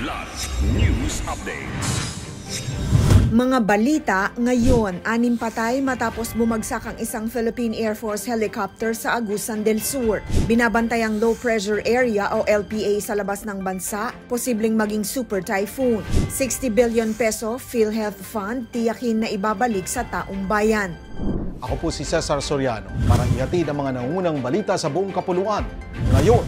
Kidlat News Updates. Mga balita ngayon, 6 patay matapos bumagsak ang isang Philippine Air Force helicopter sa Agusan del Sur. Binabantay ang low pressure area o LPA sa labas ng bansa, posibleng maging super typhoon. 60 billion peso PhilHealth Fund tiyakin na ibabalik sa taong bayan. Ako po si Cesar Soriano para ihatid ang mga nangungunang balita sa buong kapuluan. Ngayon,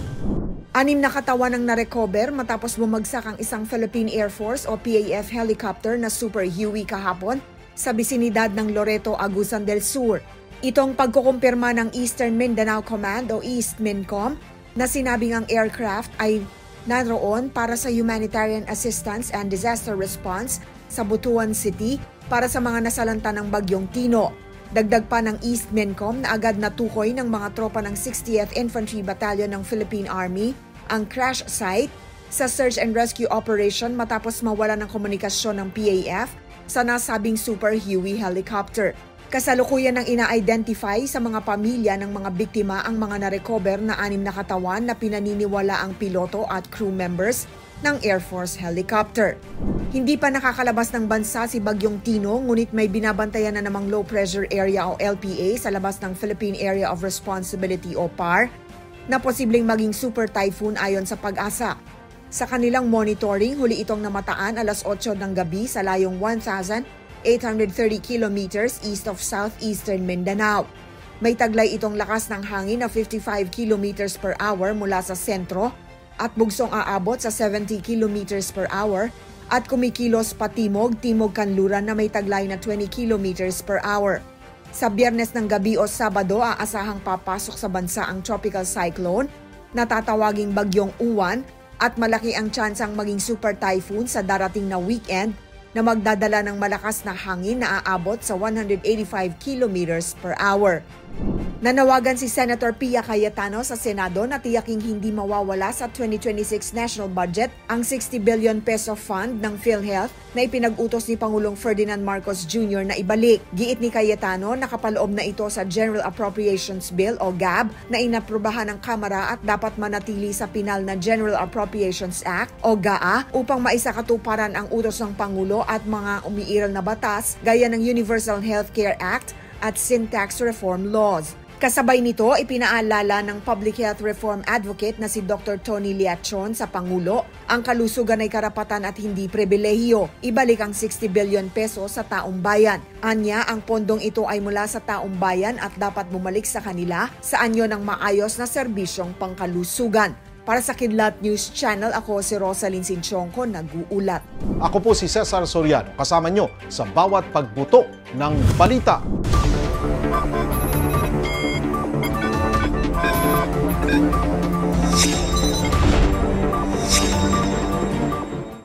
6 na katawan ang narecover matapos bumagsak ang isang Philippine Air Force o PAF helicopter na Super Huey kahapon sa bisinidad ng Loreto, Agusan del Sur. Itong pagkukumpirma ng Eastern Mindanao Command o East Mincom na sinabing ang aircraft ay naroon para sa humanitarian assistance and disaster response sa Butuan City para sa mga nasalanta ng Bagyong Tino. Dagdag pa ng East Mincom na agad natukoy ng mga tropa ng 60th Infantry Battalion ng Philippine Army ang crash site sa search and rescue operation matapos mawala ng komunikasyon ng PAF sa nasabing Super Huey helicopter. Kasalukuyan ng ina-identify sa mga pamilya ng mga biktima ang mga narecover na 6 na katawan na pinaniniwala ang piloto at crew members ng Air Force helicopter. Hindi pa nakakalabas ng bansa si Bagyong Tino ngunit may binabantayan na namang low pressure area o LPA sa labas ng Philippine Area of Responsibility o PAR na posibleng maging super typhoon ayon sa Pag-asa. Sa kanilang monitoring, huli itong namataan alas 8 ng gabi sa layong 1,830 kilometers east of southeastern Mindanao. May taglay itong lakas ng hangin na 55 kilometers per hour mula sa sentro at bugsong aabot sa 70 kilometers per hour at kumikilos patimog-timog kanluran na may taglay na 20 kilometers per hour. Sa Biyernes ng gabi o Sabado, aasahang papasok sa bansa ang tropical cyclone na tatawaging Bagyong Uwan at malaki ang tsansang maging super typhoon sa darating na weekend na magdadala ng malakas na hangin na aabot sa 185 kilometers per hour. Nanawagan si Senator Pia Cayetano sa Senado na tiyaking hindi mawawala sa 2026 national budget ang 60 billion peso fund ng PhilHealth na ipinag-utos ni Pangulong Ferdinand Marcos Jr. na ibalik. Giit ni Cayetano, nakapaloob na ito sa General Appropriations Bill o GAB na inaprubahan ng Kamara at dapat manatili sa pinal na General Appropriations Act o GAA upang maisakatuparan ang utos ng Pangulo at mga umiiral na batas gaya ng Universal Healthcare Act at Sin Tax Reform Laws. Kasabay nito, ipinaalala ng Public Health Reform Advocate na si Dr. Tony Liachon sa Pangulo, ang kalusugan ay karapatan at hindi pribilehiyo. Ibalik ang 60 billion peso sa taong bayan. Anya, ang pondong ito ay mula sa taong bayan at dapat bumalik sa kanila sa anyo ng maayos na serbisyong pangkalusugan. Para sa Kidlat News Channel, ako si Rosalyn Sinchonco, nag-uulat. ako po si Cesar Soriano, kasama nyo sa bawat pagbuto ng balita.